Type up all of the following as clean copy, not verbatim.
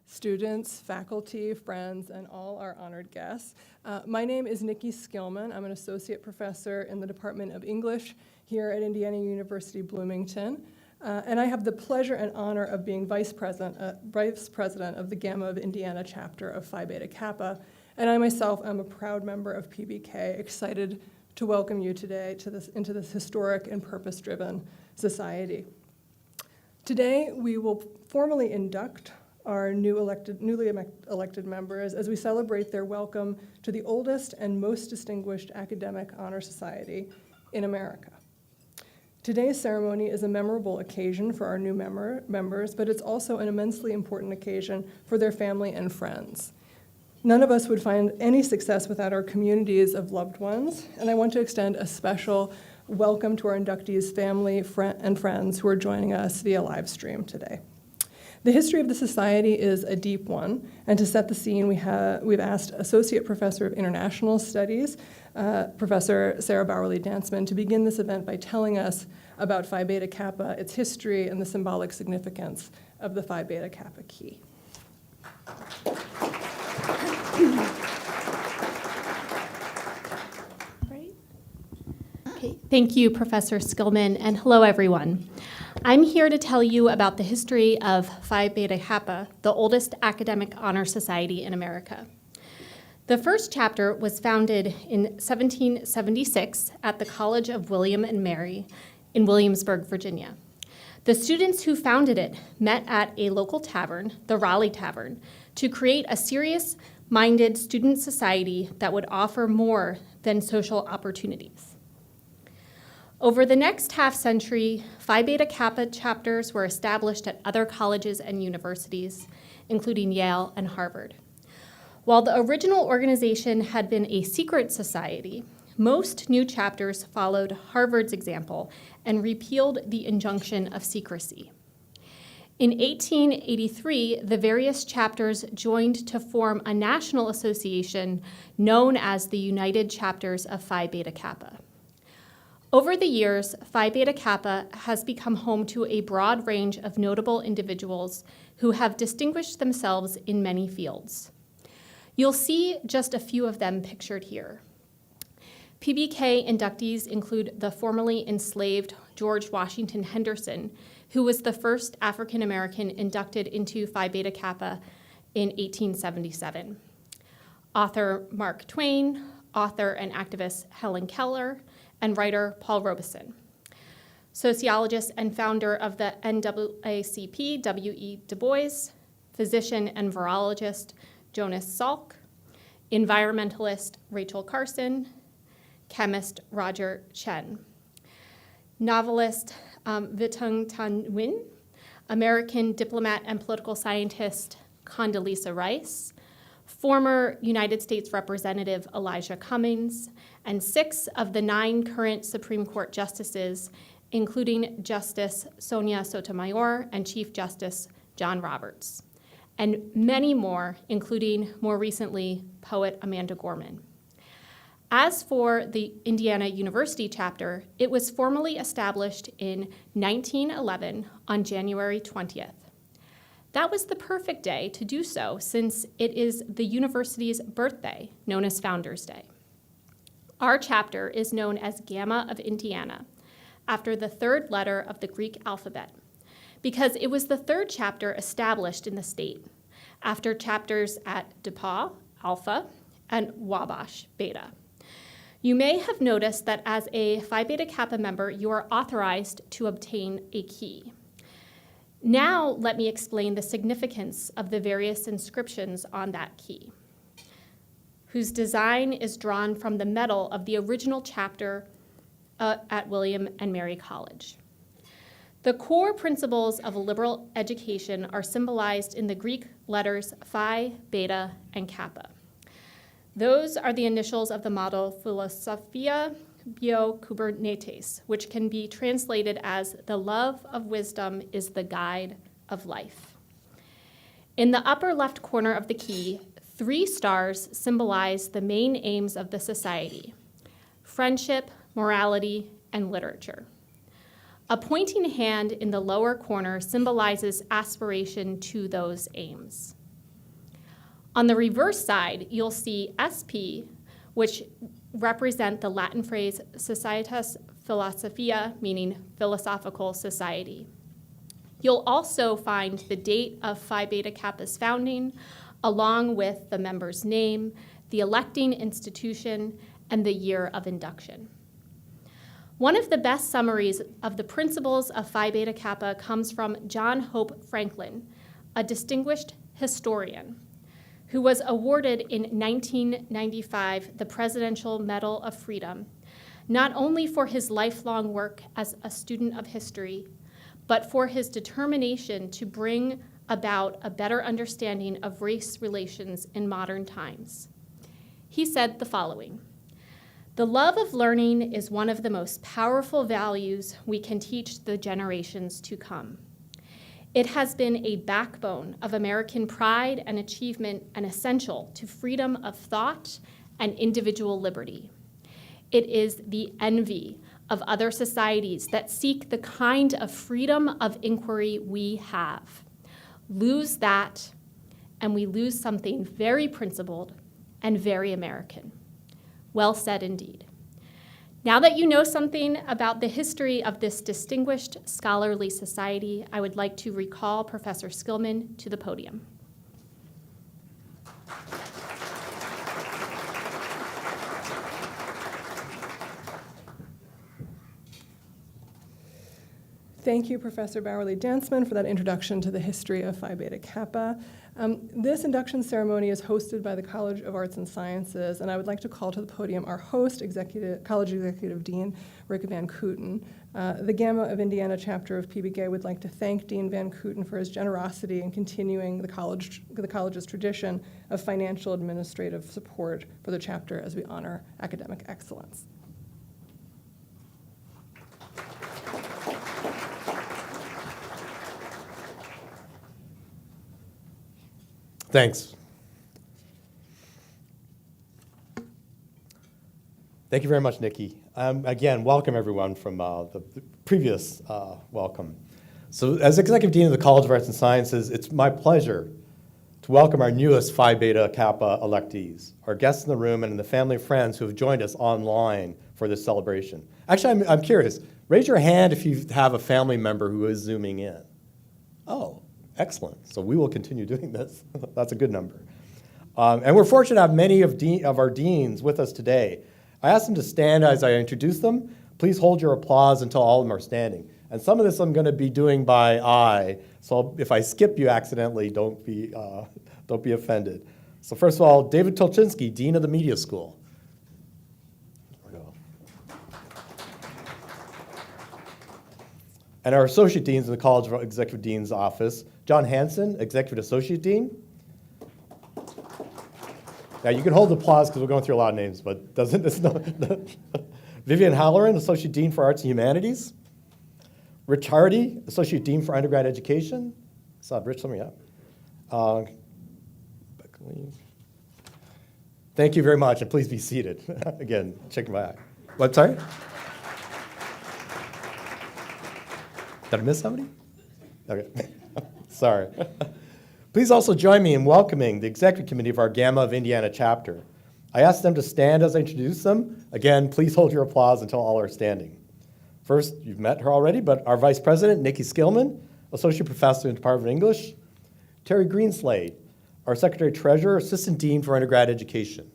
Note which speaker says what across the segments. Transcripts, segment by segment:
Speaker 1: students, faculty, friends, and all our honored guests. My name is Nikki Skillman. I'm an associate professor in the Department of English here at Indiana University Bloomington. And I have the pleasure and honor of being vice president of the Gamma of Indiana chapter of Phi Beta Kappa. And I myself am a proud member of PBK, excited to welcome you today into this historic and purpose-driven society. Today, we will formally induct our newly elected members as we celebrate their welcome to the oldest and most distinguished academic honor society in America. Today's ceremony is a memorable occasion for our new members, but it's also an immensely important occasion for their family and friends. None of us would find any success without our communities of loved ones, and I want to extend a special welcome to our inductees' family and friends who are joining us via live stream today. The history of the society is a deep one, and to set the scene, we've asked Associate Professor of International Studies, Professor Sarah Bowerly-Dantzman, to begin this event by telling us about Phi Beta Kappa, its history, and the symbolic significance of the Phi Beta Kappa key.
Speaker 2: Okay, thank you, Professor Skillman, and hello, everyone. I'm here to tell you about the history of Phi Beta Kappa, the oldest academic honor society in America. The first chapter was founded in 1776 at the College of William and Mary in Williamsburg, Virginia. The students who founded it met at a local tavern, the Raleigh Tavern, to create a serious-minded student society that would offer more than social opportunities. Over the next half-century, Phi Beta Kappa chapters were established at other colleges and universities, including Yale and Harvard. While the original organization had been a secret society, most new chapters followed Harvard's example and repealed the injunction of secrecy. In 1883, the various chapters joined to form a national association known as the United Chapters of Phi Beta Kappa. Over the years, Phi Beta Kappa has become home to a broad range of notable individuals who have distinguished themselves in many fields. You'll see just a few of them pictured here. PBK inductees include the formerly enslaved George Washington Henderson, who was the first African American inducted into Phi Beta Kappa in 1877. Author Mark Twain, author and activist Helen Keller, and writer Paul Robeson. Sociologist and founder of the NAACP, W.E. Du Bois, physician and virologist Jonas Salk, environmentalist Rachel Carson, chemist Roger Chen, novelist Vitung Thanh Nguyen, American diplomat and political scientist Condoleezza Rice, former United States Representative Elijah Cummings, and 6 of the 9 current Supreme Court justices, including Justice Sonia Sotomayor and Chief Justice John Roberts, and many more, including more recently, poet Amanda Gorman. As for the Indiana University chapter, it was formally established in 1911 on January 20th. That was the perfect day to do so, since it is the university's birthday, known as Founders Day. Our chapter is known as Gamma of Indiana, after the 3rd letter of the Greek alphabet, because it was the 3rd chapter established in the state, after chapters at DePauw, Alpha, and Wabash, Beta. You may have noticed that as a Phi Beta Kappa member, you are authorized to obtain a key. Now, let me explain the significance of the various inscriptions on that key, whose design is drawn from the metal of the original chapter at William and Mary College. The core principles of a liberal education are symbolized in the Greek letters Phi, Beta, and Kappa. Those are the initials of the motto Philosophia Bio Kubernetes, which can be translated as the love of wisdom is the guide of life. In the upper left corner of the key, 3 stars symbolize the main aims of the society: friendship, morality, and literature. A pointing hand in the lower corner symbolizes aspiration to those aims. On the reverse side, you'll see SP, which represent the Latin phrase Societas Philosophia, meaning philosophical society. You'll also find the date of Phi Beta Kappa's founding, along with the member's name, the electing institution, and the year of induction. One of the best summaries of the principles of Phi Beta Kappa comes from John Hope Franklin, a distinguished historian who was awarded in 1995 the Presidential Medal of Freedom, not only for his lifelong work as a student of history, but for his determination to bring about a better understanding of race relations in modern times. He said the following: "The love of learning is one of the most powerful values we can teach the generations to come. It has been a backbone of American pride and achievement and essential to freedom of thought and individual liberty. It is the envy of other societies that seek the kind of freedom of inquiry we have. Lose that, and we lose something very principled and very American." Well said indeed. Now that you know something about the history of this distinguished scholarly society, I would like to recall Professor Skillman to the podium.
Speaker 1: Thank you, Professor Bowerly-Dansman, for that introduction to the history of Phi Beta Kappa. This induction ceremony is hosted by the College of Arts and Sciences, and I would like to call to the podium our host, College Executive Dean Rick Van Kooten. The Gamma of Indiana chapter of PBGA would like to thank Dean Van Kooten for his generosity in continuing the college's tradition of financial administrative support for the chapter as we honor academic excellence.
Speaker 3: Thanks. Thank you very much, Nikki. Again, welcome everyone from the previous welcome. So as Executive Dean of the College of Arts and Sciences, it's my pleasure to welcome our newest Phi Beta Kappa electees, our guests in the room and the family and friends who have joined us online for this celebration. Actually, I'm curious. Raise your hand if you have a family member who is Zooming in. Oh. Excellent. So we will continue doing this. That's a good number. And we're fortunate to have many of our deans with us today. I asked them to stand as I introduce them. Please hold your applause until all of them are standing. And some of this I'm going to be doing by eye, so if I skip you accidentally, don't be offended. So first of all, David Tolchinsky, Dean of the Media School. And our Associate Deans in the College of Executive Dean's Office, John Hansen, Executive Associate Dean. Now you can hold the applause because we're going through a lot of names, but doesn't this no? Vivian Halloran, Associate Dean for Arts and Humanities. Rich Hardy, Associate Dean for Undergrad Education. Saw Rich, let me up. Thank you very much, and please be seated. Again, checking my eye. What, sorry? Did I miss somebody? Okay, sorry. Please also join me in welcoming the Executive Committee of our Gamma of Indiana chapter. I asked them to stand as I introduce them. Again, please hold your applause until all are standing. First, you've met her already, but our Vice President, Nikki Skillman, Associate Professor in the Department of English. Terry Greenslade, our Secretary Treasurer, Assistant Dean for Undergrad Education.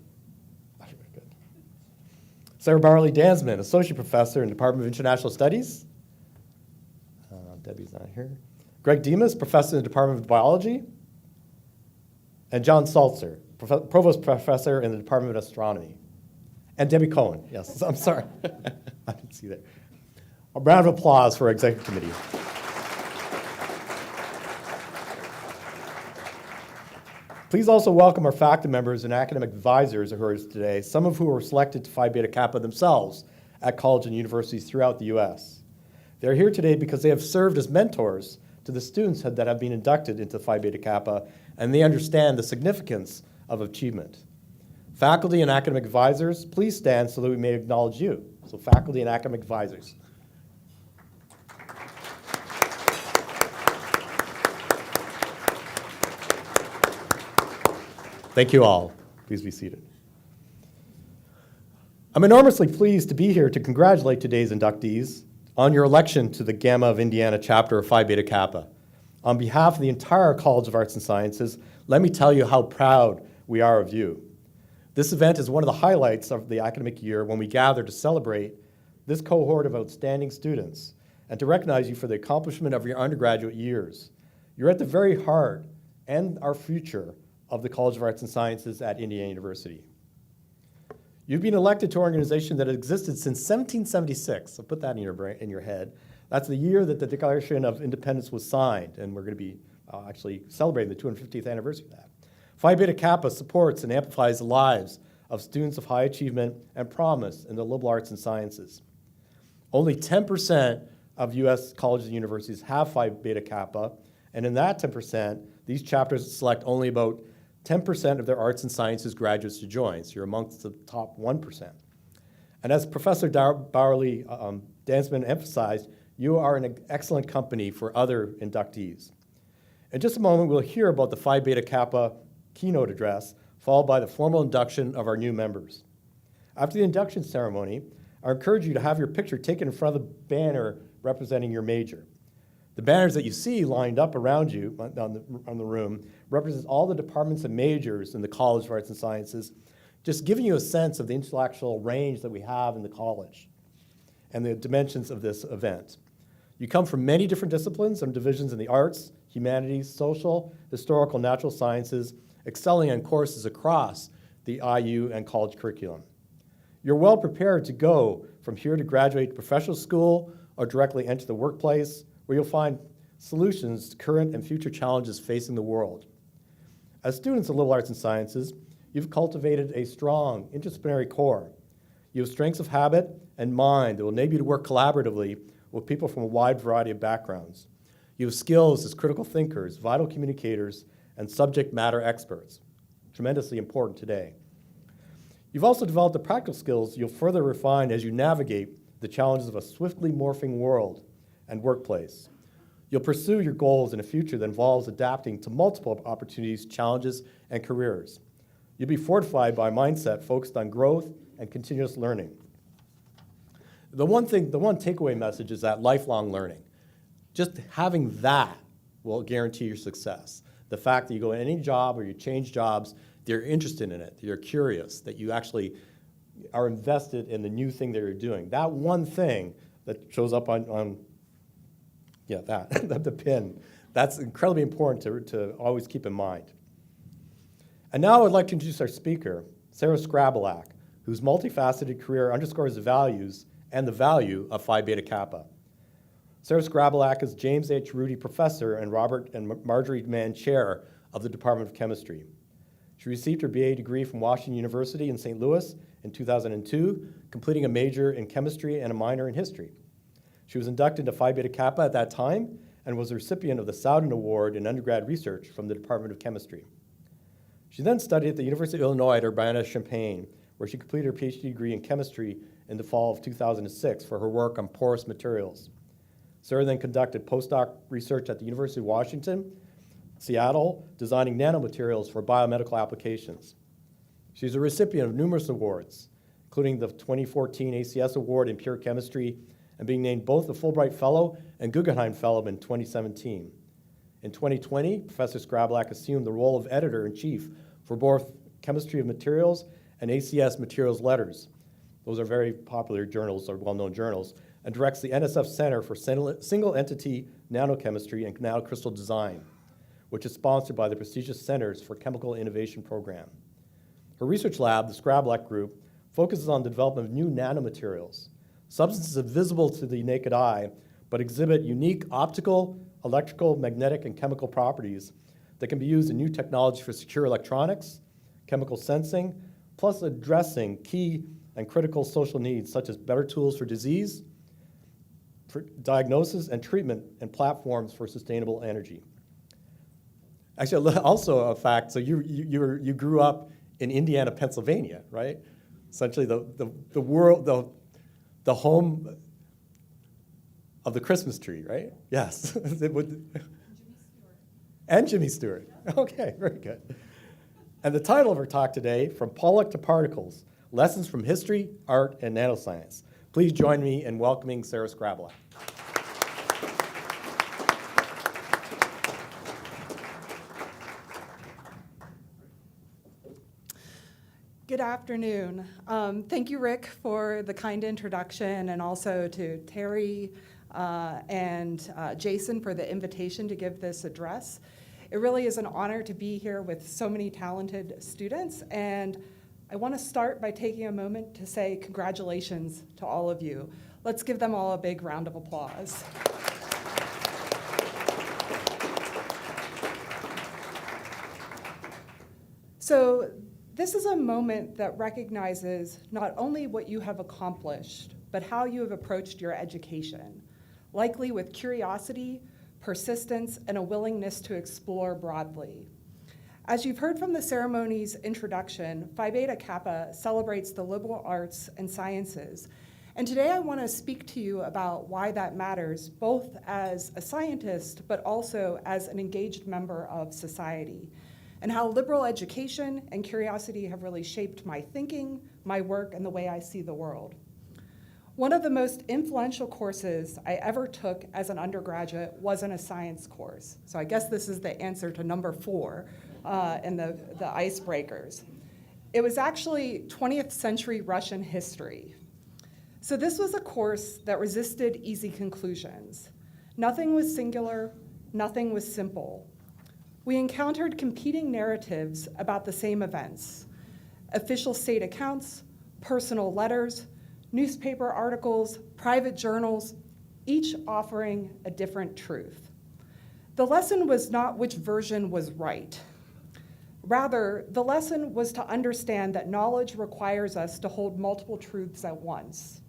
Speaker 3: Sarah Bowerly-Dansman, Associate Professor in the Department of International Studies. Debbie's not here. Greg Demas, Professor in the Department of Biology. And John Salzer, Provost Professor in the Department of Astronomy. And Debbie Cohen, yes, I'm sorry. I didn't see that. A round of applause for our Executive Committee. Please also welcome our faculty members and academic advisors who are here today, some of who were selected to Phi Beta Kappa themselves at colleges and universities throughout the U.S. They're here today because they have served as mentors to the students that have been inducted into Phi Beta Kappa, and they understand the significance of achievement. Faculty and academic advisors, please stand so that we may acknowledge you. So faculty and academic advisors. Thank you all. Please be seated. I'm enormously pleased to be here to congratulate today's inductees on your election to the Gamma of Indiana chapter of Phi Beta Kappa. On behalf of the entire College of Arts and Sciences, let me tell you how proud we are of you. This event is one of the highlights of the academic year when we gather to celebrate this cohort of outstanding students and to recognize you for the accomplishment of your undergraduate years. You're at the very heart and our future of the College of Arts and Sciences at Indiana University. You've been elected to an organization that existed since 1776, so put that in your head. That's the year that the Declaration of Independence was signed, and we're going to be actually celebrating the 250th anniversary of that. Phi Beta Kappa supports and amplifies the lives of students of high achievement and promise in the liberal arts and sciences. Only 10% of U.S. colleges and universities have Phi Beta Kappa, and in that 10%, these chapters select only about 10% of their arts and sciences graduates to join, so you're amongst the top 1%. And as Professor Bowerly Dansman emphasized, you are an excellent company for other inductees. In just a moment, we'll hear about the Phi Beta Kappa keynote address, followed by the formal induction of our new members. After the induction ceremony, I encourage you to have your picture taken in front of the banner representing your major. The banners that you see lined up around you on the room represent all the departments and majors in the College of Arts and Sciences, just giving you a sense of the intellectual range that we have in the college and the dimensions of this event. You come from many different disciplines and divisions in the arts, humanities, social, historical, natural sciences, excelling on courses across the IU and college curriculum. You're well prepared to go from here to graduate to professional school or directly enter the workplace, where you'll find solutions to current and future challenges facing the world. As students of liberal arts and sciences, you've cultivated a strong interdisciplinary core. You have strengths of habit and mind that will enable you to work collaboratively with people from a wide variety of backgrounds. You have skills as critical thinkers, vital communicators, and subject matter experts, tremendously important today. You've also developed the practical skills you'll further refine as you navigate the challenges of a swiftly morphing world and workplace. You'll pursue your goals in a future that involves adapting to multiple opportunities, challenges, and careers. You'll be fortified by a mindset focused on growth and continuous learning. The one takeaway message is that lifelong learning. Just having that will guarantee your success. The fact that you go in any job or you change jobs, they're interested in it, you're curious, that you actually are invested in the new thing that you're doing. That one thing that shows up on the pin, that's incredibly important to always keep in mind. And now I'd like to introduce our speaker, Sarah Skrabelak, whose multifaceted career underscores the values and the value of Phi Beta Kappa. Sarah Skrabelak is James H. Rudy Professor and Robert and Marjorie Mann Chair of the Department of Chemistry. She received her BA degree from Washington University in St. Louis in 2002, completing a major in chemistry and a minor in history. She was inducted into Phi Beta Kappa at that time and was a recipient of the Souden Award in undergrad research from the Department of Chemistry. She then studied at the University of Illinois at Urbana-Champaign, where she completed her PhD degree in chemistry in the fall of 2006 for her work on porous materials. Sarah then conducted postdoc research at the University of Washington, Seattle, designing nanomaterials for biomedical applications. She's a recipient of numerous awards, including the 2014 ACS Award in Pure Chemistry and being named both the Fulbright Fellow and Guggenheim Fellow in 2017. In 2020, Professor Skrabelak assumed the role of editor-in-chief for both Chemistry of Materials and ACS Materials Letters. Those are very popular journals, or well-known journals, and directs the NSF Center for Single-Entity Nanochemistry and Nanocrystal Design, which is sponsored by the prestigious Centers for Chemical Innovation Program. Her research lab, the Skrabelak Group, focuses on the development of new nanomaterials, substances invisible to the naked eye, but exhibit unique optical, electrical, magnetic, and chemical properties that can be used in new technology for secure electronics, chemical sensing, plus addressing key and critical social needs such as better tools for disease, for diagnosis and treatment, and platforms for sustainable energy. Actually, also a fact, so you grew up in Indiana, Pennsylvania, right? Essentially the home of the Christmas tree, right? Yes. And Jimmy Stewart. Okay, very good. And the title of her talk today, From Pollock to Particles, Lessons from History, Art, and Nanoscience. Please join me in welcoming Sarah Scrabla.
Speaker 4: Good afternoon. Thank you, Rick, for the kind introduction, and also to Terry and Jason for the invitation to give this address. It really is an honor to be here with so many talented students, and I want to start by taking a moment to say congratulations to all of you. Let's give them all a big round of applause. So this is a moment that recognizes not only what you have accomplished, but how you have approached your education, likely with curiosity, persistence, and a willingness to explore broadly. As you've heard from the ceremony's introduction, Phi Beta Kappa celebrates the liberal arts and sciences. And today I want to speak to you about why that matters, both as a scientist, but also as an engaged member of society, and how liberal education and curiosity have really shaped my thinking, my work, and the way I see the world. One of the most influential courses I ever took as an undergraduate wasn't a science course. So I guess this is the answer to number 4 in the icebreakers. It was actually 20th century Russian history. So this was a course that resisted easy conclusions. Nothing was singular, nothing was simple. We encountered competing narratives about the same events: official state accounts, personal letters, newspaper articles, private journals, each offering a different truth. The lesson was not which version was right. Rather, the lesson was to understand that knowledge requires us to hold multiple truths at once,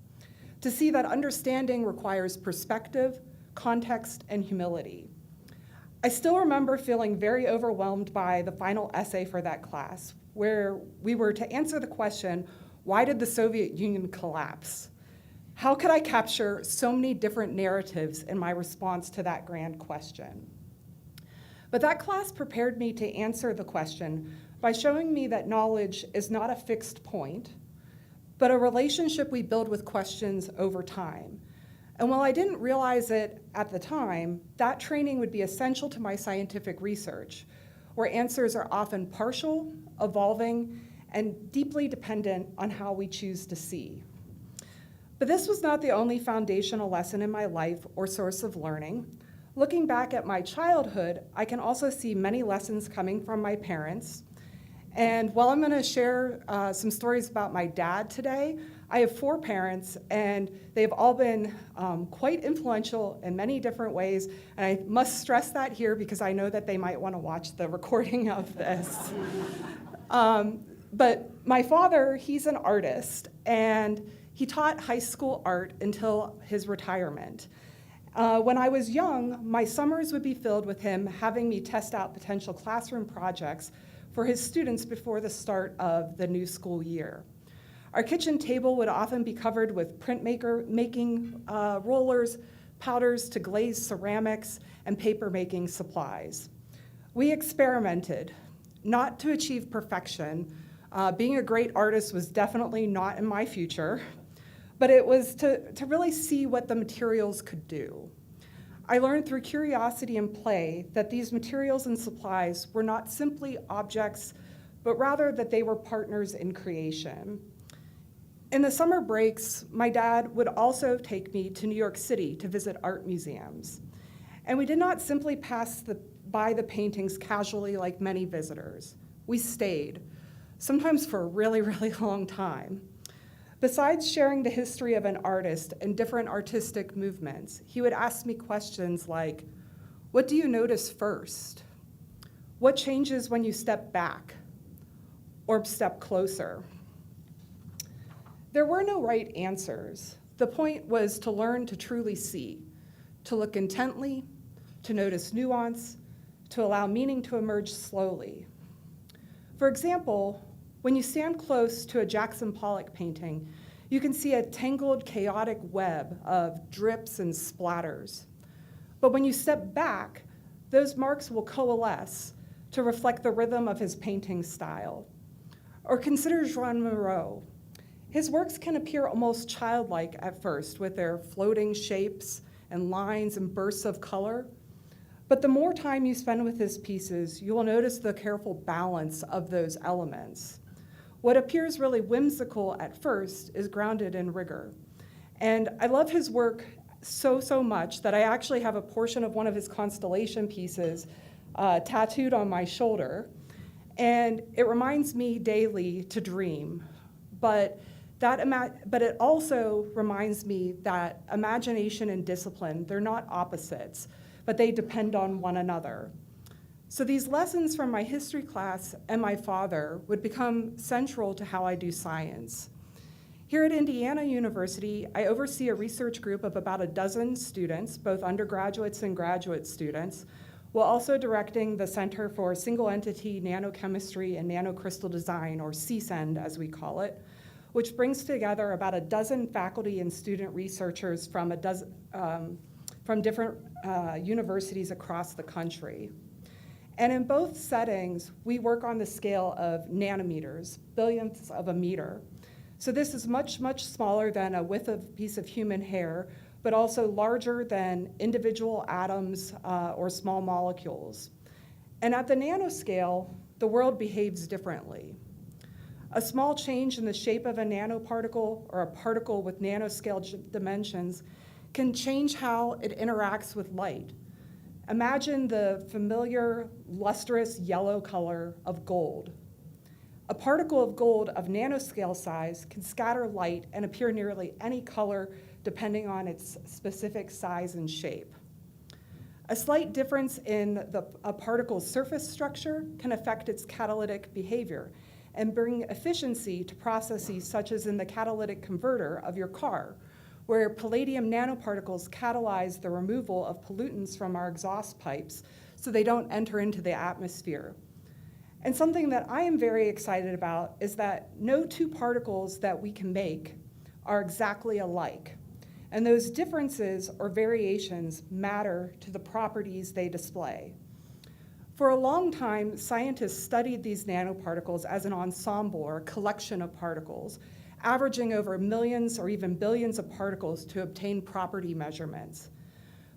Speaker 4: to see that understanding requires perspective, context, and humility. I still remember feeling very overwhelmed by the final essay for that class, where we were to answer the question, why did the Soviet Union collapse? How could I capture so many different narratives in my response to that grand question? But that class prepared me to answer the question by showing me that knowledge is not a fixed point, but a relationship we build with questions over time. And while I didn't realize it at the time, that training would be essential to my scientific research, where answers are often partial, evolving, and deeply dependent on how we choose to see. But this was not the only foundational lesson in my life or source of learning. Looking back at my childhood, I can also see many lessons coming from my parents. And while I'm going to share some stories about my dad today, I have 4 parents, and they've all been quite influential in many different ways. And I must stress that here because I know that they might want to watch the recording of this. But my father, he's an artist, and he taught high school art until his retirement. When I was young, my summers would be filled with him having me test out potential classroom projects for his students before the start of the new school year. Our kitchen table would often be covered with printmaking rollers, powders to glaze ceramics, and paper-making supplies. We experimented, not to achieve perfection. Being a great artist was definitely not in my future, but it was to really see what the materials could do. I learned through curiosity and play that these materials and supplies were not simply objects, but rather that they were partners in creation. In the summer breaks, my dad would also take me to New York City to visit art museums. And we did not simply pass by the paintings casually like many visitors. We stayed, sometimes for a really, really long time. Besides sharing the history of an artist and different artistic movements, he would ask me questions like, what do you notice first? What changes when you step back or step closer? There were no right answers. The point was to learn to truly see, to look intently, to notice nuance, to allow meaning to emerge slowly. For example, when you stand close to a Jackson Pollock painting, you can see a tangled, chaotic web of drips and splatters. But when you step back, those marks will coalesce to reflect the rhythm of his painting style. Or consider Joan Moreau. His works can appear almost childlike at first with their floating shapes and lines and bursts of color. But the more time you spend with his pieces, you will notice the careful balance of those elements. What appears really whimsical at first is grounded in rigor. And I love his work so much that I actually have a portion of one of his constellation pieces tattooed on my shoulder. And it reminds me daily to dream. But it also reminds me that imagination and discipline, they're not opposites, but they depend on one another. So these lessons from my history class and my father would become central to how I do science. Here at Indiana University, I oversee a research group of about a dozen students, both undergraduates and graduate students, while also directing the Center for Single Entity Nanochemistry and Nanocrystal Design, or CSEND as we call it, which brings together about a dozen faculty and student researchers from different universities across the country. And in both settings, we work on the scale of nanometers, billionths of a meter. So this is much smaller than a width of a piece of human hair, but also larger than individual atoms or small molecules. And at the nanoscale, the world behaves differently. A small change in the shape of a nanoparticle or a particle with nanoscale dimensions can change how it interacts with light. Imagine the familiar lustrous yellow color of gold. A particle of gold of nanoscale size can scatter light and appear nearly any color depending on its specific size and shape. A slight difference in a particle's surface structure can affect its catalytic behavior and bring efficiency to processes such as in the catalytic converter of your car, where palladium nanoparticles catalyze the removal of pollutants from our exhaust pipes so they don't enter into the atmosphere. And something that I am very excited about is that no two particles that we can make are exactly alike. And those differences or variations matter to the properties they display. For a long time, scientists studied these nanoparticles as an ensemble or a collection of particles, averaging over millions or even billions of particles to obtain property measurements.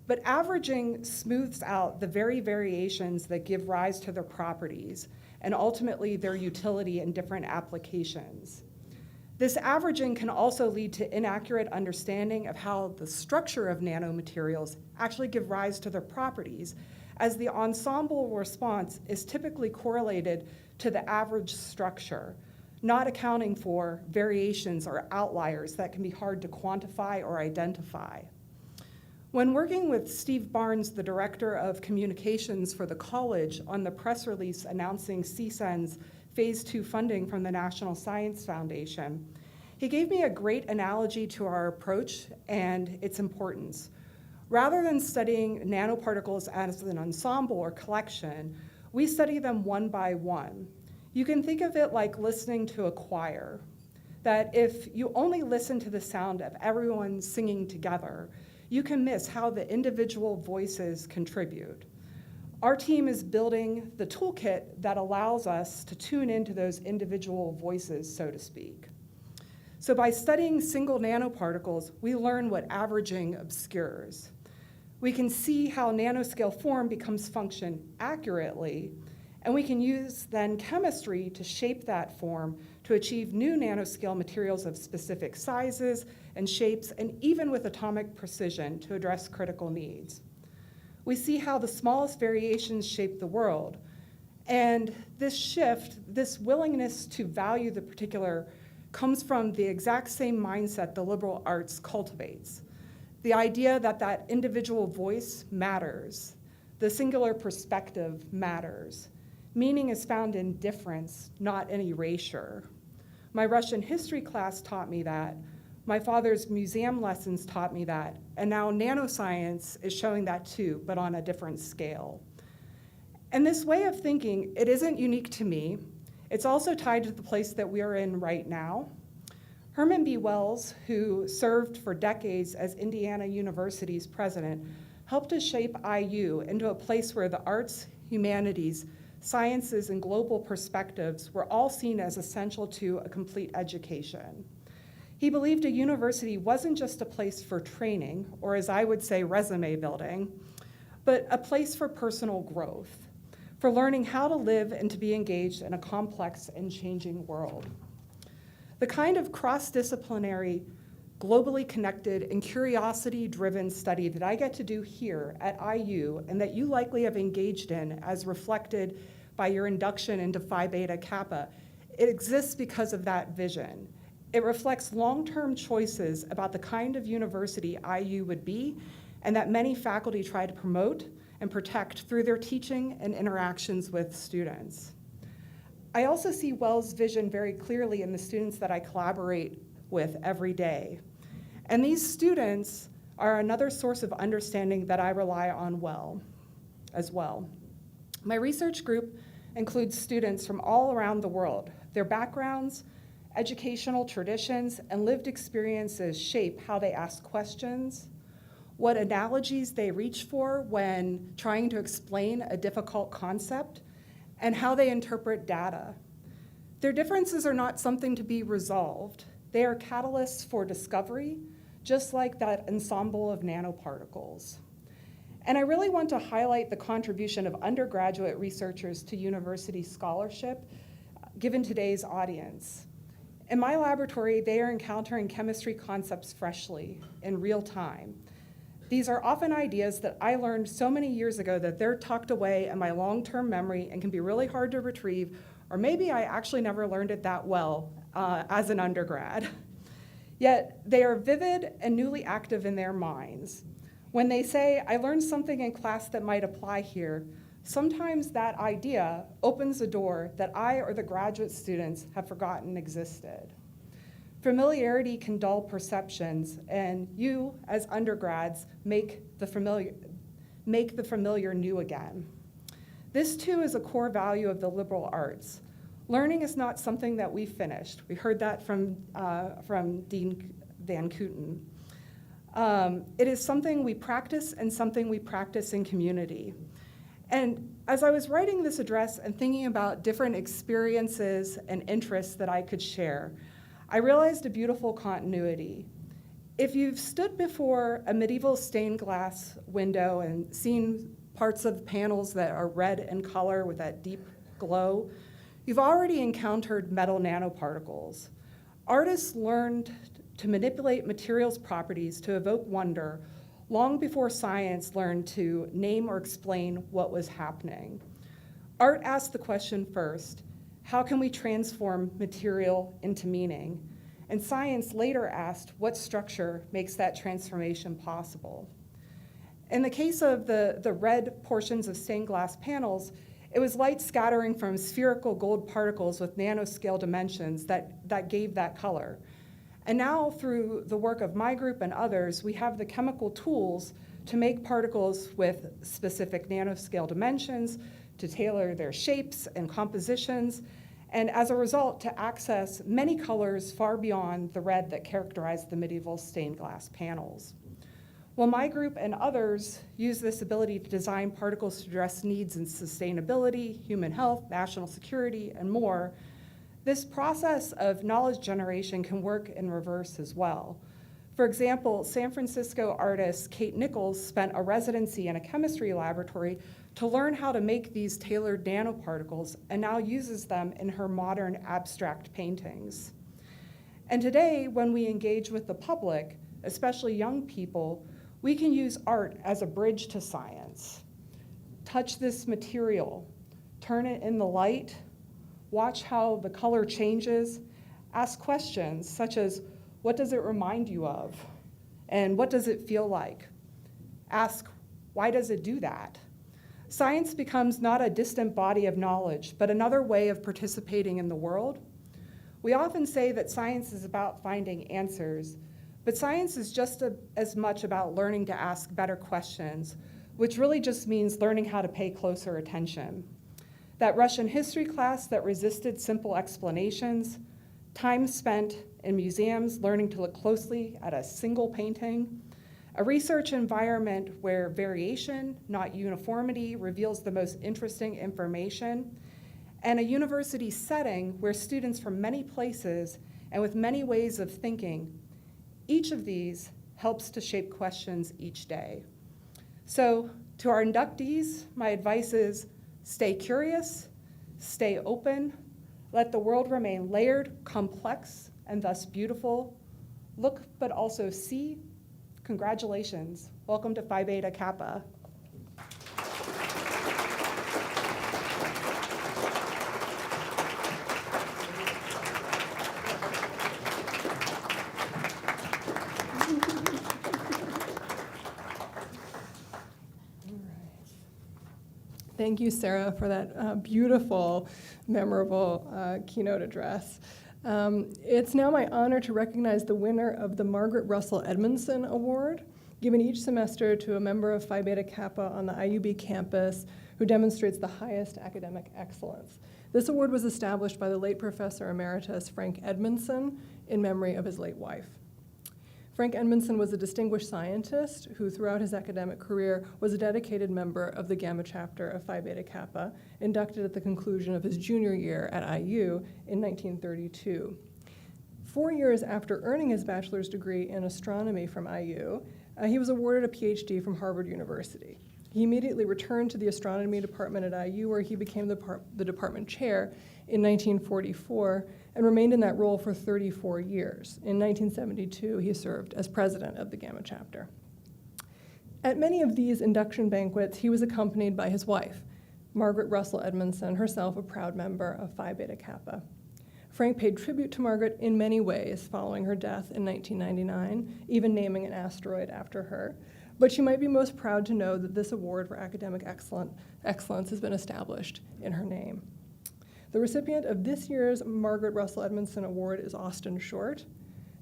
Speaker 4: But averaging smooths out the very variations that give rise to their properties and ultimately their utility in different applications. This averaging can also lead to inaccurate understanding of how the structure of nanomaterials actually give rise to their properties, as the ensemble response is typically correlated to the average structure, not accounting for variations or outliers that can be hard to quantify or identify. When working with Steve Barnes, the Director of Communications for the college, on the press release announcing CSEN's Phase 2 funding from the National Science Foundation, he gave me a great analogy to our approach and its importance. Rather than studying nanoparticles as an ensemble or collection, we study them one by one. You can think of it like listening to a choir, that if you only listen to the sound of everyone singing together, you can miss how the individual voices contribute. Our team is building the toolkit that allows us to tune into those individual voices, so to speak. So by studying single nanoparticles, we learn what averaging obscures. We can see how nanoscale form becomes function accurately, and we can use then chemistry to shape that form to achieve new nanoscale materials of specific sizes and shapes, and even with atomic precision to address critical needs. We see how the smallest variations shape the world, and this shift, this willingness to value the particular, comes from the exact same mindset the liberal arts cultivates. The idea that that individual voice matters, the singular perspective matters. Meaning is found in difference, not in erasure. My Russian history class taught me that. My father's museum lessons taught me that. And now nanoscience is showing that too, but on a different scale. And this way of thinking, it isn't unique to me. It's also tied to the place that we are in right now. Herman B. Wells, who served for decades as Indiana University's president, helped to shape IU into a place where the arts, humanities, sciences, and global perspectives were all seen as essential to a complete education. He believed a university wasn't just a place for training, or as I would say, resume building, but a place for personal growth, for learning how to live and to be engaged in a complex and changing world. The kind of cross-disciplinary, globally connected, and curiosity-driven study that I get to do here at IU and that you likely have engaged in as reflected by your induction into Phi Beta Kappa, it exists because of that vision. It reflects long-term choices about the kind of university IU would be and that many faculty try to promote and protect through their teaching and interactions with students. I also see Wells' vision very clearly in the students that I collaborate with every day. And these students are another source of understanding that I rely on as well. My research group includes students from all around the world. Their backgrounds, educational traditions, and lived experiences shape how they ask questions, what analogies they reach for when trying to explain a difficult concept, and how they interpret data. Their differences are not something to be resolved. They are catalysts for discovery, just like that ensemble of nanoparticles. And I really want to highlight the contribution of undergraduate researchers to university scholarship, given today's audience. In my laboratory, they are encountering chemistry concepts freshly, in real time. These are often ideas that I learned so many years ago that they're tucked away in my long-term memory and can be really hard to retrieve, or maybe I actually never learned it that well as an undergrad. Yet they are vivid and newly active in their minds. When they say, I learned something in class that might apply here, sometimes that idea opens a door that I or the graduate students have forgotten existed. Familiarity can dull perceptions, and you, as undergrads, make the familiar new again. This, too, is a core value of the liberal arts. Learning is not something that we finished. We heard that from Dean Van Kooten. It is something we practice and something we practice in community. And as I was writing this address and thinking about different experiences and interests that I could share, I realized a beautiful continuity. If you've stood before a medieval stained glass window and seen parts of panels that are red in color with that deep glow, you've already encountered metal nanoparticles. Artists learned to manipulate materials' properties to evoke wonder long before science learned to name or explain what was happening. Art asked the question first, how can we transform material into meaning? And science later asked what structure makes that transformation possible. In the case of the red portions of stained glass panels, it was light scattering from spherical gold particles with nanoscale dimensions that gave that color. And now, through the work of my group and others, we have the chemical tools to make particles with specific nanoscale dimensions, to tailor their shapes and compositions, and as a result, to access many colors far beyond the red that characterized the medieval stained glass panels. Well, my group and others use this ability to design particles to address needs in sustainability, human health, national security, and more. This process of knowledge generation can work in reverse as well. For example, San Francisco artist Kate Nichols spent a residency in a chemistry laboratory to learn how to make these tailored nanoparticles and now uses them in her modern abstract paintings. And today, when we engage with the public, especially young people, we can use art as a bridge to science. Touch this material, turn it in the light, watch how the color changes, ask questions such as, what does it remind you of? And what does it feel like? Ask, why does it do that? Science becomes not a distant body of knowledge, but another way of participating in the world. We often say that science is about finding answers, but science is just as much about learning to ask better questions, which really just means learning how to pay closer attention. That Russian history class that resisted simple explanations, time spent in museums learning to look closely at a single painting, A research environment where variation, not uniformity, reveals the most interesting information, and a university setting where students from many places and with many ways of thinking, each of these helps to shape questions each day. So to our inductees, my advice is stay curious, stay open, let the world remain layered, complex, and thus beautiful. Look, but also see. Congratulations. Welcome to Phi Beta Kappa.
Speaker 1: Thank you, Sarah, for that beautiful, memorable keynote address. It's now my honor to recognize the winner of the Margaret Russell Edmondson Award, given each semester to a member of Phi Beta Kappa on the IUB campus who demonstrates the highest academic excellence. This award was established by the late Professor Emeritus Frank Edmondson in memory of his late wife. Frank Edmondson was a distinguished scientist who, throughout his academic career, was a dedicated member of the Gamma chapter of Phi Beta Kappa, inducted at the conclusion of his junior year at IU in 1932. 4 years after earning his bachelor's degree in astronomy from IU, he was awarded a PhD from Harvard University. He immediately returned to the astronomy department at IU, where he became the department chair in 1944 and remained in that role for 34 years. In 1972, he served as president of the Gamma chapter. At many of these induction banquets, he was accompanied by his wife, Margaret Russell Edmondson, herself a proud member of Phi Beta Kappa. Frank paid tribute to Margaret in many ways following her death in 1999, even naming an asteroid after her. But she might be most proud to know that this award for academic excellence has been established in her name. The recipient of this year's Margaret Russell Edmondson Award is Austin Short.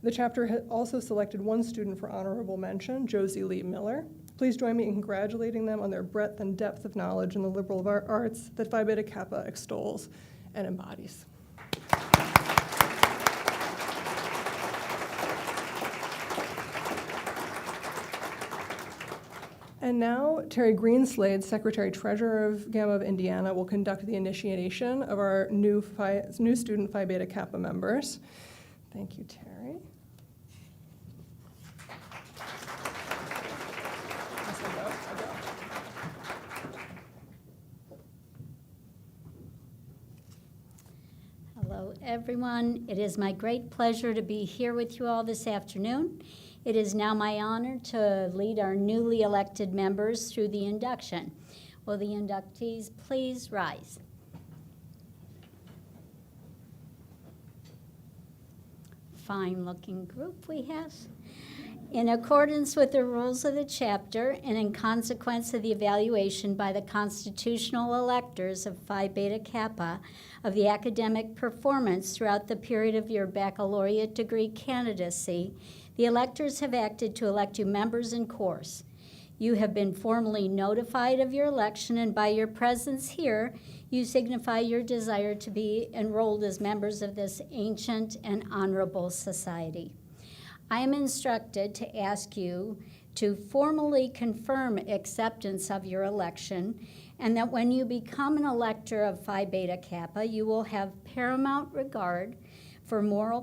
Speaker 1: The chapter has also selected one student for honorable mention, Josie Lee Miller. Please join me in congratulating them on their breadth and depth of knowledge in the liberal arts that Phi Beta Kappa extols and embodies. And now, Terry Greenslade, Secretary-Treasurer of Gamma of Indiana, will conduct the initiation of our new student Phi Beta Kappa members. Thank you, Terry.
Speaker 5: Hello, everyone. It is my great pleasure to be here with you all this afternoon. It is now my honor to lead our newly elected members through the induction. Will the inductees please rise? Fine-looking group we have. In accordance with the rules of the chapter and in consequence of the evaluation by the constitutional electors of Phi Beta Kappa of the academic performance throughout the period of your baccalaureate degree candidacy, the electors have acted to elect you members in course. You have been formally notified of your election, and by your presence here, you signify your desire to be enrolled as members of this ancient and honorable society. I am instructed to ask you to formally confirm acceptance of your election, and that when you become an elector of Phi Beta Kappa, you will have paramount regard for moral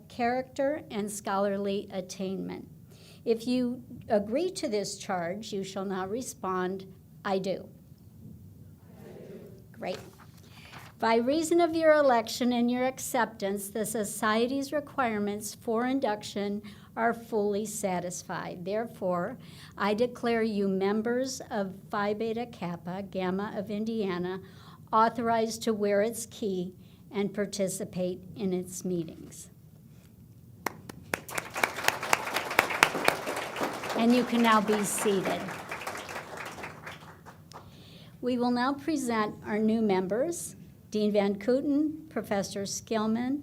Speaker 5: character and scholarly attainment. If you agree to this charge, you shall now respond, I do. Great. By reason of your election and your acceptance, the Society's requirements for induction are fully satisfied. Therefore, I declare you members of Phi Beta Kappa, Gamma of Indiana, authorized to wear its key and participate in its meetings. And you can now be seated. We will now present our new members, Dean Van Kooten, Professor Skillman,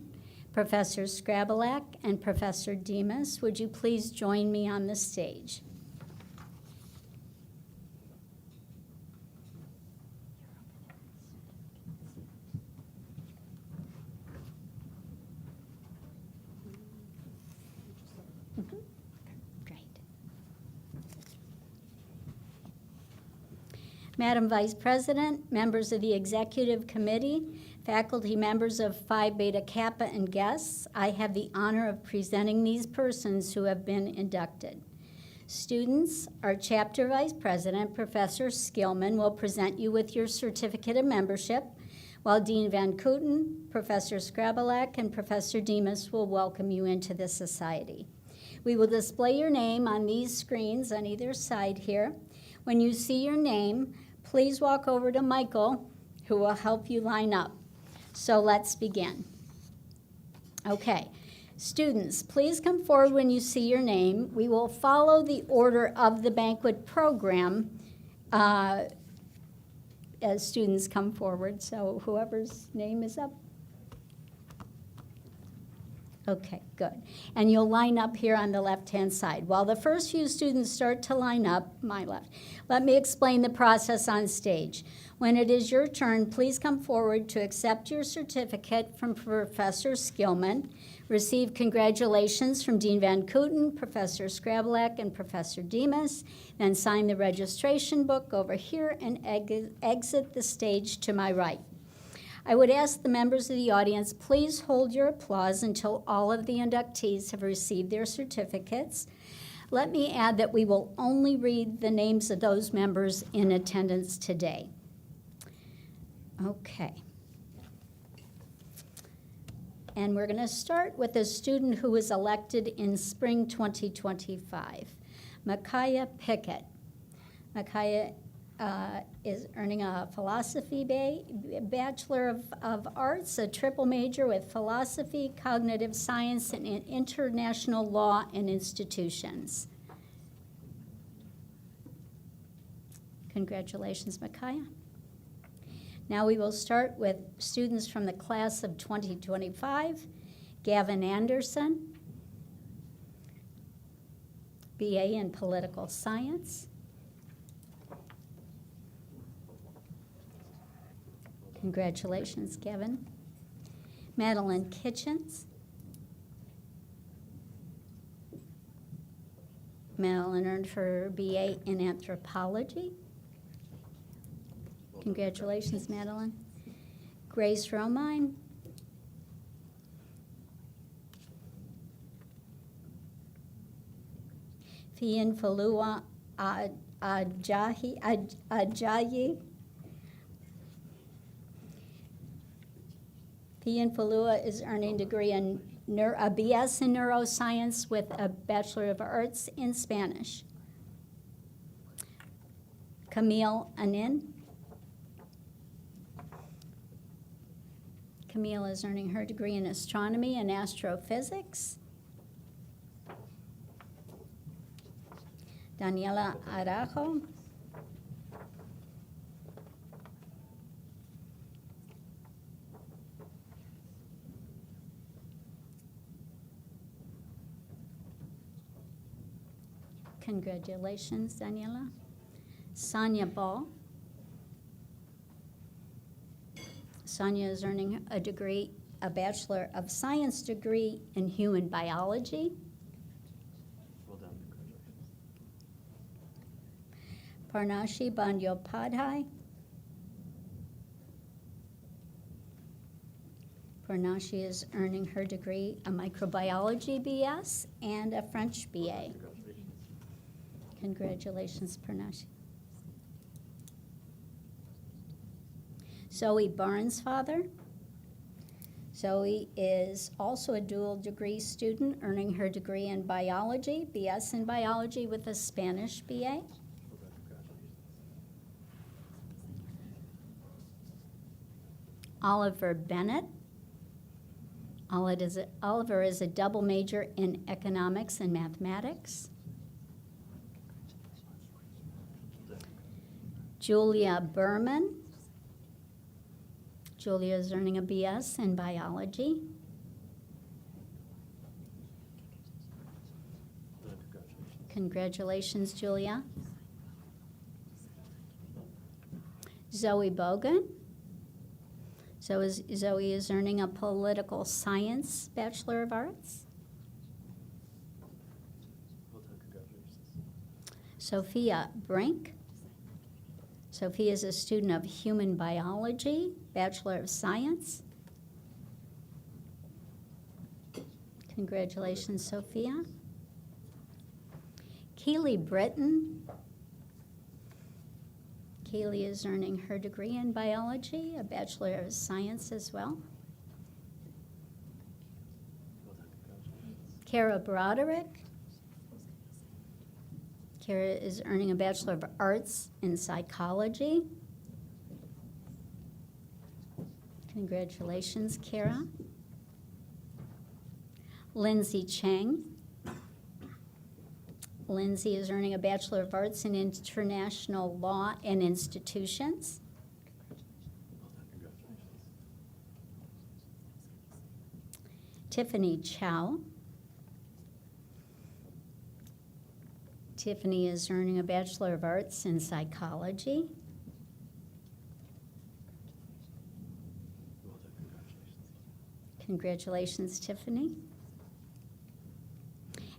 Speaker 5: Professor Scrabelak, and Professor Demas. Would you please join me on the stage? Great. Madam Vice President, members of the Executive Committee, faculty members of Phi Beta Kappa, and guests, I have the honor of presenting these persons who have been inducted. Students, our chapter vice president, Professor Skillman, will present you with your certificate of membership, while Dean Van Kooten, Professor Skrabalek, and Professor Demas will welcome you into the society. We will display your name on these screens on either side here. When you see your name, please walk over to Michael, who will help you line up. So let's begin. Okay. Students, please come forward when you see your name. We will follow the order of the banquet program as students come forward. So whoever's name is up. Okay, good. And you'll line up here on the left-hand side. While the first few students start to line up, my left, let me explain the process on stage. When it is your turn, please come forward to accept your certificate from Professor Skillman, receive congratulations from Dean Van Kooten, Professor Skrabalek, and Professor Demas, then sign the registration book over here and exit the stage to my right. I would ask the members of the audience, please hold your applause until all of the inductees have received their certificates. Let me add that we will only read the names of those members in attendance today. Okay. And we're going to start with a student who was elected in spring 2025, Micaiah Pickett. Micaiah is earning a philosophy Bachelor of Arts, a triple major with philosophy, cognitive science, and international law and institutions. Congratulations, Micaiah. Now we will start with students from the class of 2025. Gavin Anderson, BA in Political Science. Congratulations, Gavin. Madeline Kitchens. Madeline earned her BA in Anthropology. Congratulations, Madeline. Grace Romine. Fian Falua Ajayi. Fian Falua is earning a degree in a BS in neuroscience with a Bachelor of Arts in Spanish. Camille Anin. Camille is earning her degree in astronomy and astrophysics. Daniela Arajo. Congratulations, Daniela. Sonia Ball. Sonia is earning a degree, a Bachelor of Science degree in human biology.
Speaker 6: Well done, congratulations.
Speaker 5: Parnashi Bandyopadhyay. Parnashi is earning her degree, a microbiology BS and a French BA. Congratulations, Parnashi. Zoe Barnsfather. Zoe is also a dual degree student, earning her degree in biology, BS in biology with a Spanish BA. Oliver Bennett. Oliver is a double major in economics and mathematics. Julia Berman. Julia is earning a BS in biology. Congratulations, Julia. Zoe Bogan. Zoe is earning a political science Bachelor of Arts.
Speaker 6: Well done, congratulations.
Speaker 5: Sophia Brink. Sophia is a student of Human Biology, Bachelor of Science. Congratulations, Sophia. Keely Britton. Keely is earning her degree in biology, a Bachelor of Science as well.
Speaker 6: Well done, congratulations.
Speaker 5: Kara Broderick. Kara is earning a Bachelor of Arts in Psychology. Congratulations, Kara. Lindsay Chang. Lindsay is earning a Bachelor of Arts in International Law and Institutions.
Speaker 6: Well done, congratulations.
Speaker 5: Tiffany Chow. Tiffany is earning a Bachelor of Arts in Psychology.
Speaker 6: Well done, congratulations.
Speaker 5: Congratulations, Tiffany.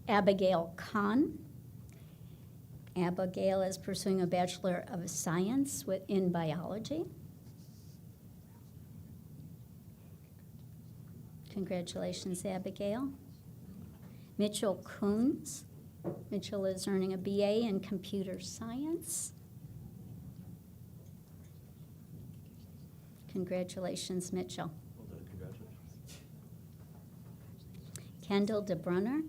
Speaker 5: Abigail Khan. Abigail is pursuing a Bachelor of Science in Biology. Congratulations, Abigail. Mitchell Coons. Mitchell is earning a BA in Computer Science. Congratulations, Mitchell.
Speaker 6: Well done, congratulations.
Speaker 5: Kendall DeBrunner.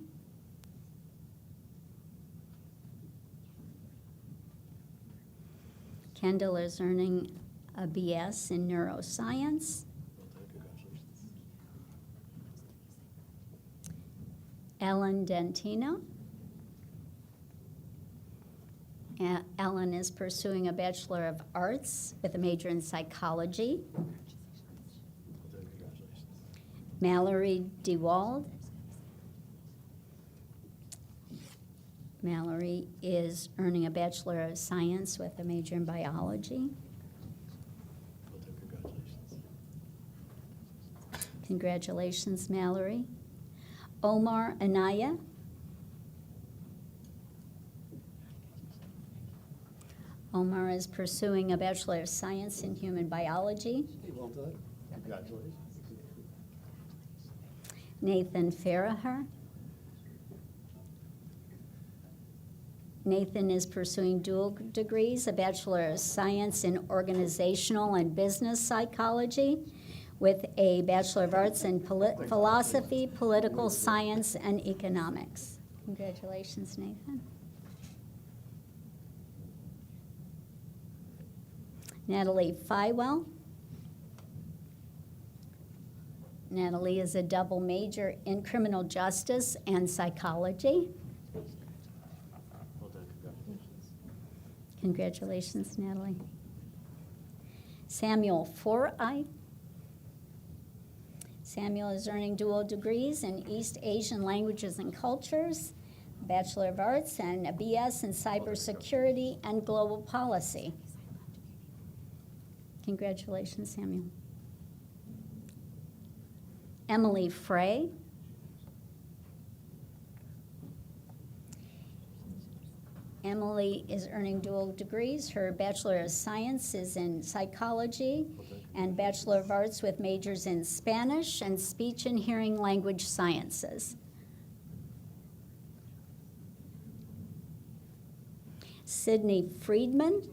Speaker 5: Kendall is earning a BS in Neuroscience.
Speaker 6: Well done, congratulations.
Speaker 5: Ellen Dentino. Ellen is pursuing a Bachelor of Arts with a major in Psychology.
Speaker 6: Well done, congratulations.
Speaker 5: Mallory DeWald. Mallory is earning a Bachelor of Science with a major in Biology.
Speaker 6: Well done, congratulations.
Speaker 5: Congratulations, Mallory. Omar Anaya. Omar is pursuing a Bachelor of Science in Human Biology.
Speaker 6: Hey, well done, congratulations.
Speaker 5: Nathan Farraher. Nathan is pursuing dual degrees, a Bachelor of Science in Organizational and Business Psychology with a Bachelor of Arts in Philosophy, Political Science, and Economics. Congratulations, Nathan. Natalie Fywell. Natalie is a double major in criminal justice and psychology.
Speaker 6: Well done, congratulations.
Speaker 5: Congratulations, Natalie. Samuel Forey. Samuel is earning dual degrees in East Asian languages and cultures, Bachelor of Arts, and a BS in cybersecurity and global policy. Congratulations, Samuel. Emily Frey. Emily is earning dual degrees. Her Bachelor of Science is in Psychology and Bachelor of Arts with majors in Spanish and Speech and Hearing Language Sciences. Sydney Friedman.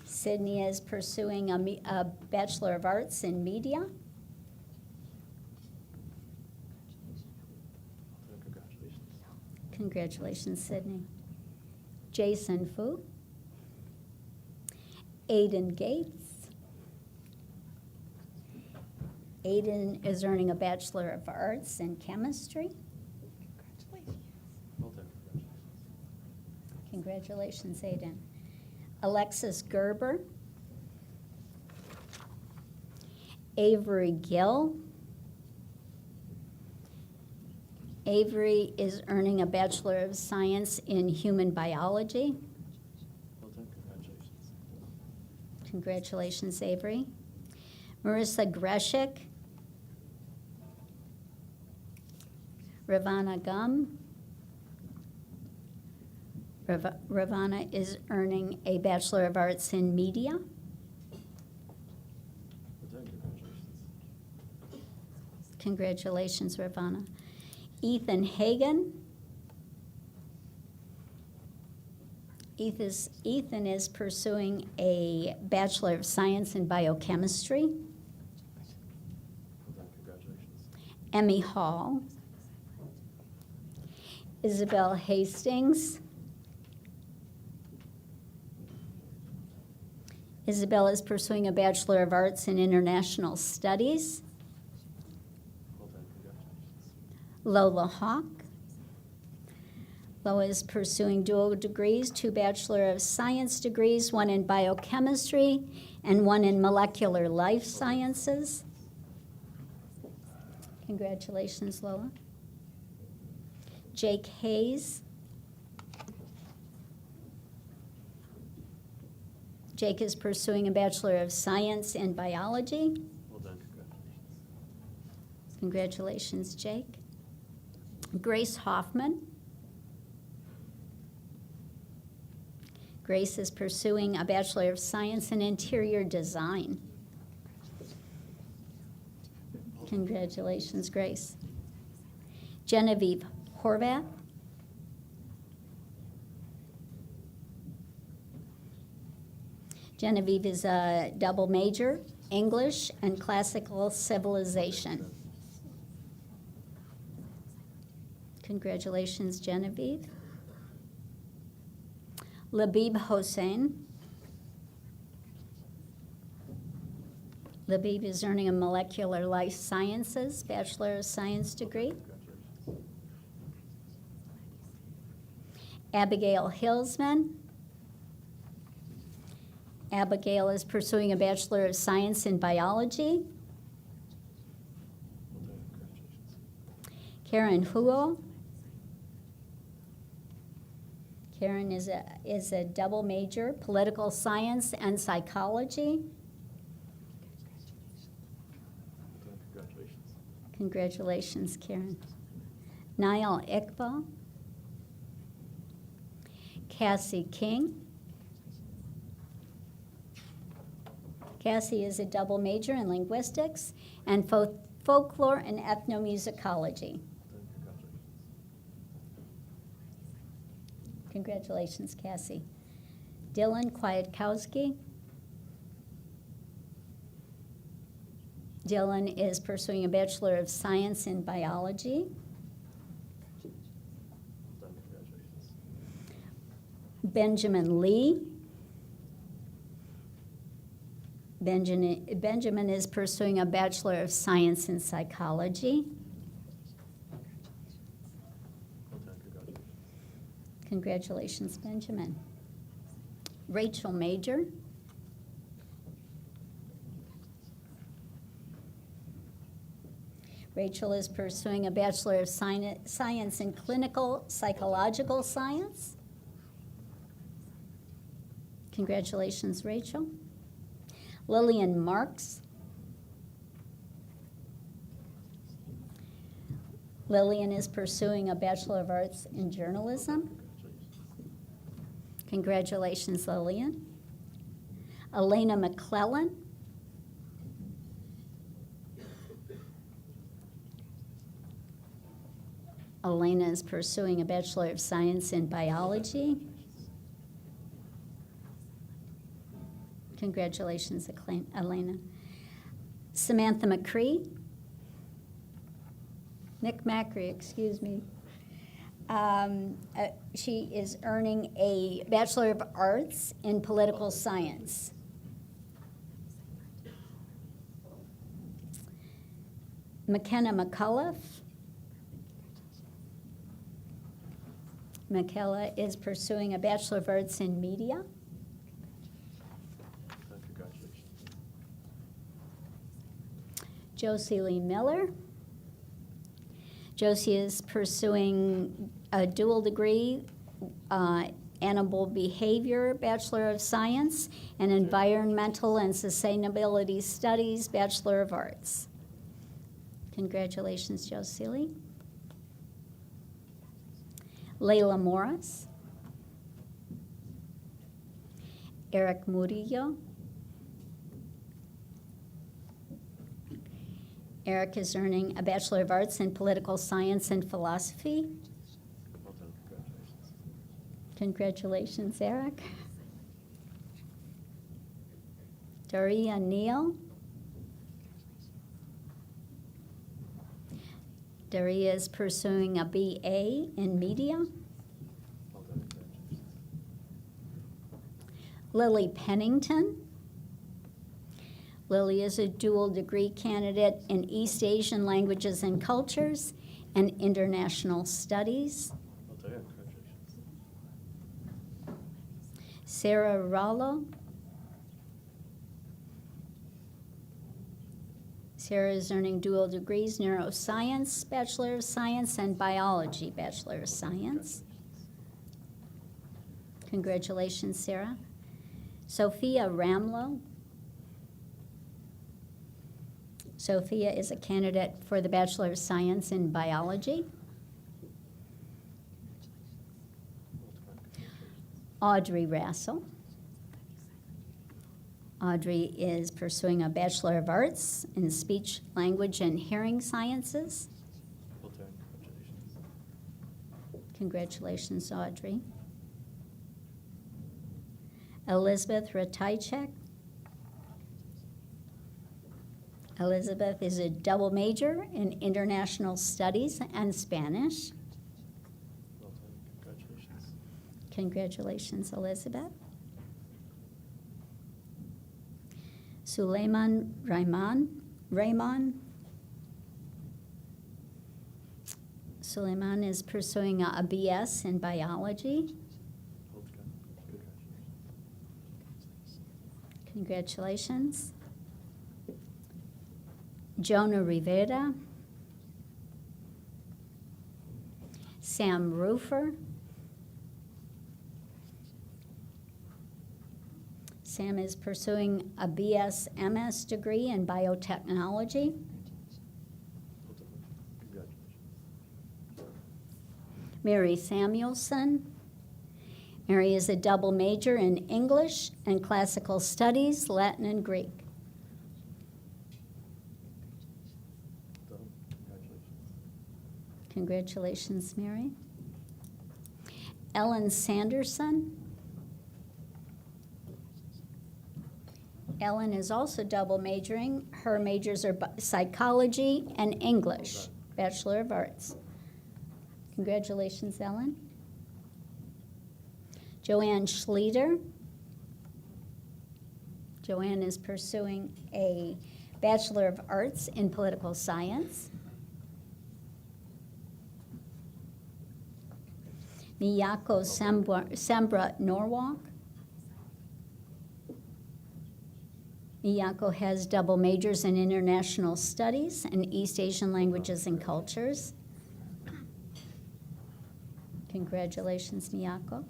Speaker 5: Sydney is pursuing a Bachelor of Arts in Media.
Speaker 6: Well done, congratulations.
Speaker 5: Congratulations, Sydney. Jason Fu. Aiden Gates. Aiden is earning a Bachelor of Arts in Chemistry.
Speaker 6: Well done, congratulations.
Speaker 5: Congratulations, Aiden. Alexis Gerber. Avery Gill. Avery is earning a Bachelor of Science in Human Biology.
Speaker 6: Well done, congratulations.
Speaker 5: Congratulations, Avery. Marissa Greshik. Ravana Gum. Ravana is earning a Bachelor of Arts in Media.
Speaker 6: Well done, congratulations.
Speaker 5: Congratulations, Ravana. Ethan Hagan. Ethan is pursuing a Bachelor of Science in Biochemistry.
Speaker 6: Well done, congratulations.
Speaker 5: Emmy Hall. Isabel Hastings. Isabel is pursuing a Bachelor of Arts in International Studies.
Speaker 6: Well done, congratulations.
Speaker 5: Lola Hawk. Lola is pursuing dual degrees, 2 Bachelor of Science degrees, 1 in biochemistry and 1 in molecular life sciences. Congratulations, Lola. Jake Hayes. Jake is pursuing a Bachelor of Science in biology.
Speaker 6: Well done, congratulations.
Speaker 5: Congratulations, Jake. Grace Hoffman. Grace is pursuing a Bachelor of Science in Interior Design. Congratulations, Grace. Genevieve Horvath. Genevieve is a double major, English and Classical Civilization. Congratulations, Genevieve. Labib Hossein. Labib is earning a Molecular Life Sciences Bachelor of Science degree.
Speaker 6: Congratulations.
Speaker 5: Abigail Hillsman. Abigail is pursuing a Bachelor of Science in Biology.
Speaker 6: Well done, congratulations.
Speaker 5: Karen Huo. Karen is a double major, Political Science and Psychology.
Speaker 6: Well done, congratulations.
Speaker 5: Congratulations, Karen. Niall Iqbal. Cassie King. Cassie is a double major in linguistics and folklore and ethnomusicology.
Speaker 6: Well done, congratulations.
Speaker 5: Congratulations, Cassie. Dylan Kwiatkowski. Dylan is pursuing a Bachelor of Science in Biology.
Speaker 6: Well done, congratulations.
Speaker 5: Benjamin Lee. Benjamin is pursuing a Bachelor of Science in Psychology.
Speaker 6: Well done, congratulations.
Speaker 5: Congratulations, Benjamin. Rachel Major. Rachel is pursuing a Bachelor of Science in Clinical Psychological Science. Congratulations, Rachel. Lillian Marks. Lillian is pursuing a Bachelor of Arts in Journalism.
Speaker 6: Congratulations.
Speaker 5: Congratulations, Lillian. Elena McClellan. Elena is pursuing a Bachelor of Science in Biology. Congratulations, Elena. Samantha McCree. Nick Macri, excuse me. She is earning a Bachelor of Arts in Political Science. McKenna McCullough. McKenna is pursuing a Bachelor of Arts in Media.
Speaker 6: Well done, congratulations.
Speaker 5: Josie Lee Miller. Josie is pursuing a dual degree, Animal Behavior Bachelor of Science, and Environmental and Sustainability Studies Bachelor of Arts. Congratulations, Josie Lee. Layla Morris. Eric Murillo. Eric is earning a Bachelor of Arts in Political Science and Philosophy.
Speaker 6: Well done, congratulations.
Speaker 5: Congratulations, Eric. Daria Neal. Daria is pursuing a BA in Media.
Speaker 6: Well done, congratulations.
Speaker 5: Lily Pennington. Lily is a dual degree candidate in East Asian Languages and Cultures and International Studies.
Speaker 6: Well done, congratulations.
Speaker 5: Sarah Rollo. Sarah is earning dual degrees, Neuroscience, Bachelor of Science, and Biology, Bachelor of Science. Congratulations, Sarah. Sophia Ramlow. Sophia is a candidate for the Bachelor of Science in Biology.
Speaker 6: Well done, congratulations.
Speaker 5: Audrey Rassel. Audrey is pursuing a Bachelor of Arts in Speech, Language, and Hearing Sciences.
Speaker 6: Well done, congratulations.
Speaker 5: Congratulations, Audrey. Elizabeth Ratajczak. Elizabeth is a double major in International Studies and Spanish.
Speaker 6: Well done, congratulations.
Speaker 5: Congratulations, Elizabeth. Suleiman Raymond. Suleiman is pursuing a BS in Biology.
Speaker 6: Well done, congratulations.
Speaker 5: Congratulations. Jonah Rivera. Sam Roofer. Sam is pursuing a BS/MS degree in biotechnology.
Speaker 6: Well done, congratulations.
Speaker 5: Mary Samuelson. Mary is a double major in English and Classical Studies, Latin and Greek.
Speaker 6: Well done, congratulations.
Speaker 5: Congratulations, Mary. Ellen Sanderson. Ellen is also double majoring. Her majors are psychology and English, Bachelor of Arts. Congratulations, Ellen. Joanne Schleter. Joanne is pursuing a Bachelor of Arts in Political Science. Miyako Sembra Norwalk. Miyako has double majors in International Studies and East Asian Languages and Cultures. Congratulations, Miyako.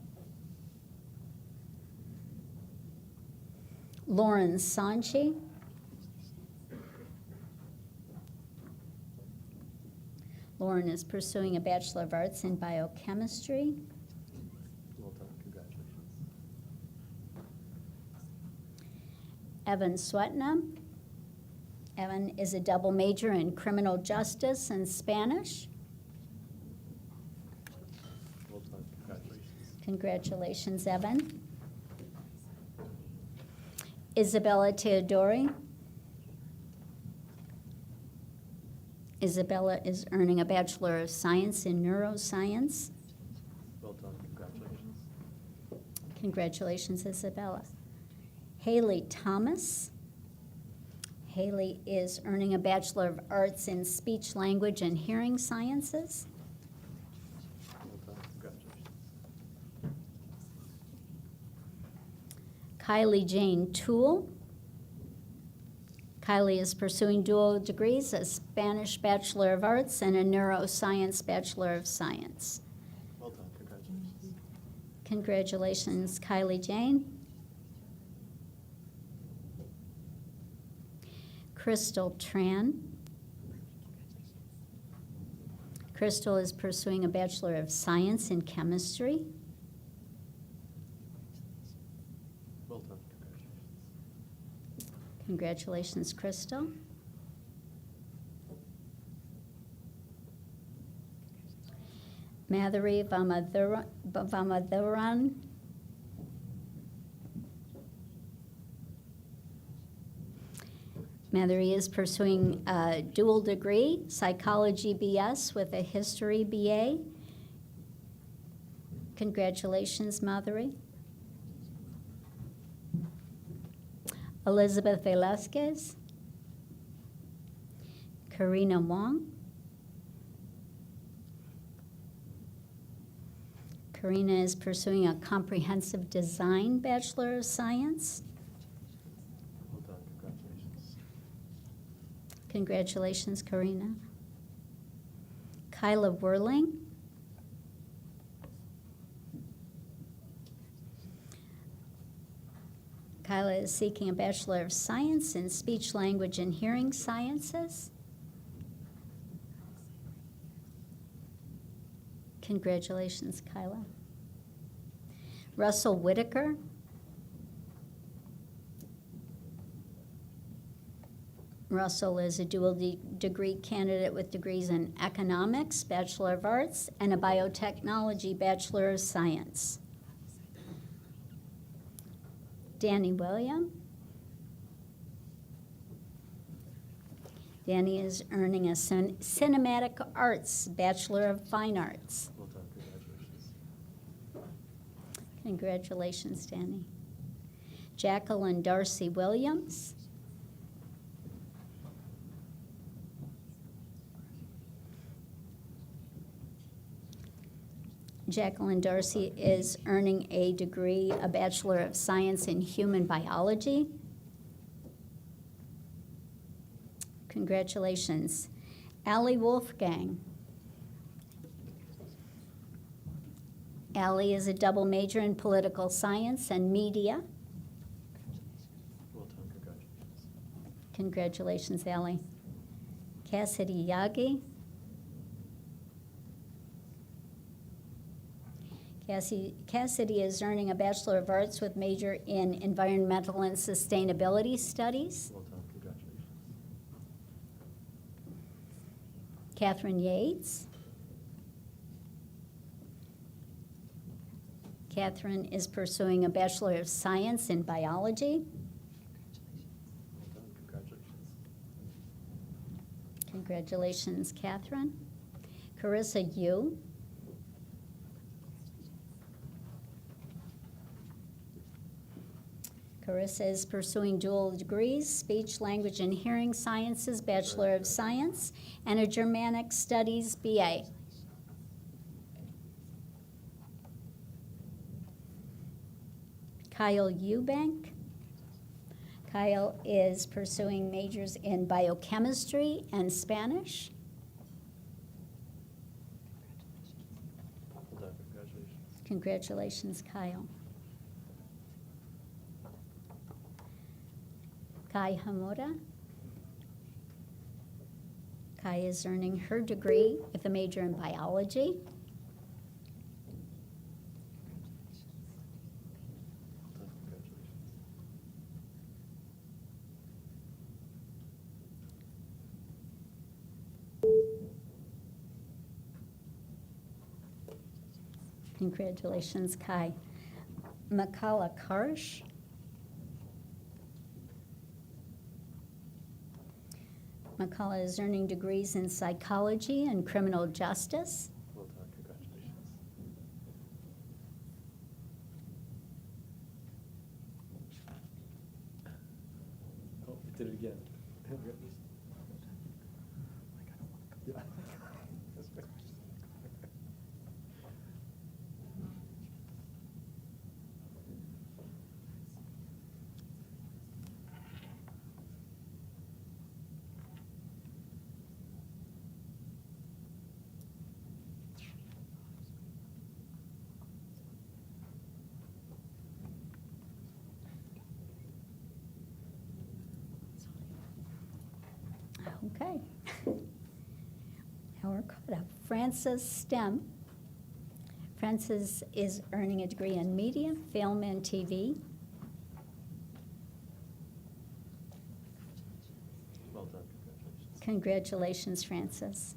Speaker 5: Lauren Sanchi. Lauren is pursuing a Bachelor of Arts in Biochemistry.
Speaker 6: Well done, congratulations.
Speaker 5: Evan Swetnam. Evan is a double major in Criminal Justice and Spanish.
Speaker 6: Well done, congratulations.
Speaker 5: Congratulations, Evan. Isabella Teodori. Isabella is earning a Bachelor of Science in Neuroscience.
Speaker 6: Well done, congratulations.
Speaker 5: Congratulations, Isabella. Haley Thomas. Haley is earning a Bachelor of Arts in Speech, Language, and Hearing Sciences.
Speaker 6: Well done, congratulations.
Speaker 5: Kylie Jane Toole. Kylie is pursuing dual degrees, a Spanish Bachelor of Arts and a Neuroscience Bachelor of Science.
Speaker 6: Well done, congratulations.
Speaker 5: Congratulations, Kylie Jane. Crystal Tran. Crystal is pursuing a Bachelor of Science in Chemistry.
Speaker 6: Well done,
Speaker 5: Congratulations, Crystal. Madhuri Vamadharan. Madhuri is pursuing a dual degree, psychology BS with a history BA. Congratulations, Madhuri. Elizabeth Velasquez. Karina Wong. Karina is pursuing a comprehensive design Bachelor of Science.
Speaker 6: Well done, congratulations.
Speaker 5: Congratulations, Karina. Kyla Werling. Kyla is seeking a Bachelor of Science in Speech, Language, and Hearing Sciences. Congratulations, Kyla. Russell Whitaker. Russell is a dual degree candidate with degrees in economics, Bachelor of Arts, and a biotechnology Bachelor of Science. Danny William. Danny is earning a cinematic arts Bachelor of Fine Arts.
Speaker 6: Well done, congratulations.
Speaker 5: Congratulations, Danny. Jacqueline Darcy Williams. Jacqueline Darcy is earning a degree, a Bachelor of Science in Human Biology. Congratulations. Allie Wolfgang. Allie is a double major in political science and media.
Speaker 6: Well done, congratulations.
Speaker 5: Congratulations, Allie. Cassidy Yagi. Cassidy is earning a Bachelor of Arts with major in Environmental and Sustainability Studies.
Speaker 6: Well done, congratulations.
Speaker 5: Catherine Yates. Catherine is pursuing a Bachelor of Science in Biology.
Speaker 6: Well done, congratulations.
Speaker 5: Congratulations, Catherine. Carissa Yu. Carissa is pursuing dual degrees, Speech, Language, and Hearing Sciences, Bachelor of Science, and a Germanic Studies BA. Kyle Eubank. Kyle is pursuing majors in biochemistry and Spanish.
Speaker 6: Well done, congratulations.
Speaker 5: Congratulations, Kyle. Kai Hamura. Kai is earning her degree with a major in biology.
Speaker 6: Well done, congratulations.
Speaker 5: Congratulations, Kai. Makala Karsh. Makala is earning degrees in psychology and criminal justice.
Speaker 6: Well done, congratulations. Oh, you did it again. Yeah. That's right.
Speaker 5: Okay. Now we're caught up. Frances Stem. Frances is earning a degree in media, film, and TV. Congratulations, Francis.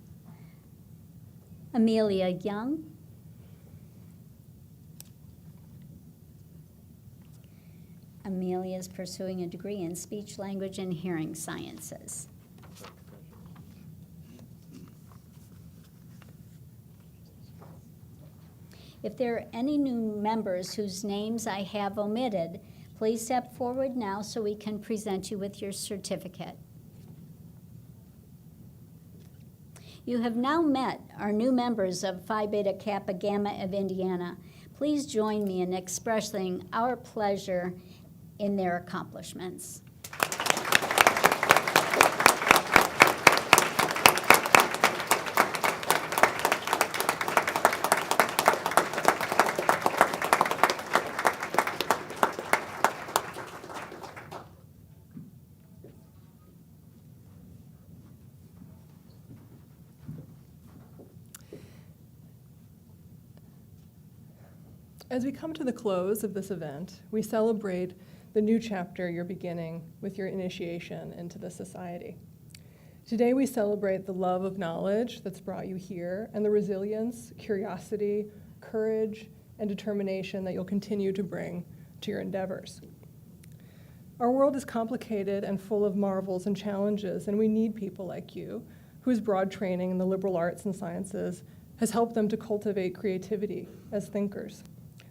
Speaker 5: Amelia Young. Amelia is pursuing a degree in speech, language, and hearing sciences. If there are any new members whose names I have omitted, please step forward now so we can present you with your certificate. You have now met our new members of Phi Beta Kappa Gamma of Indiana. Please join me in expressing our pleasure in their accomplishments.
Speaker 1: As we come to the close of this event, we celebrate the new chapter you're beginning with your initiation into the society. Today we celebrate the love of knowledge that's brought you here and the resilience, curiosity, courage, and determination that you'll continue to bring to your endeavors. Our world is complicated and full of marvels and challenges, and we need people like you, whose broad training in the liberal arts and sciences has helped them to cultivate creativity as thinkers.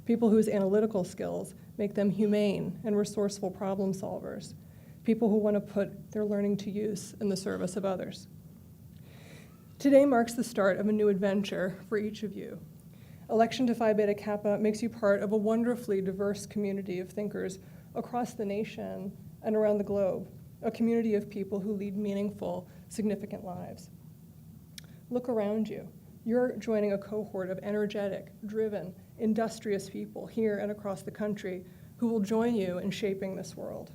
Speaker 1: People whose analytical skills make them humane and resourceful problem solvers. People who want to put their learning to use in the service of others. Today marks the start of a new adventure for each of you. Election to Phi Beta Kappa makes you part of a wonderfully diverse community of thinkers across the nation and around the globe, a community of people who lead meaningful, significant lives. Look around you. You're joining a cohort of energetic, driven, industrious people here and across the country who will join you in shaping this world.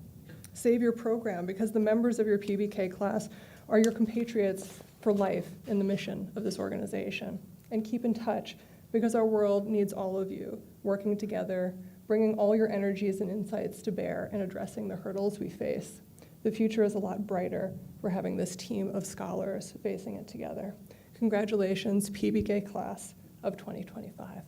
Speaker 1: Save your program because the members of your PBK class are your compatriots for life in the mission of this organization. And keep in touch because our world needs all of you working together, bringing all your energies and insights to bear in addressing the hurdles we face. The future is a lot brighter for having this team of scholars facing it together. Congratulations, PBK class of 2025.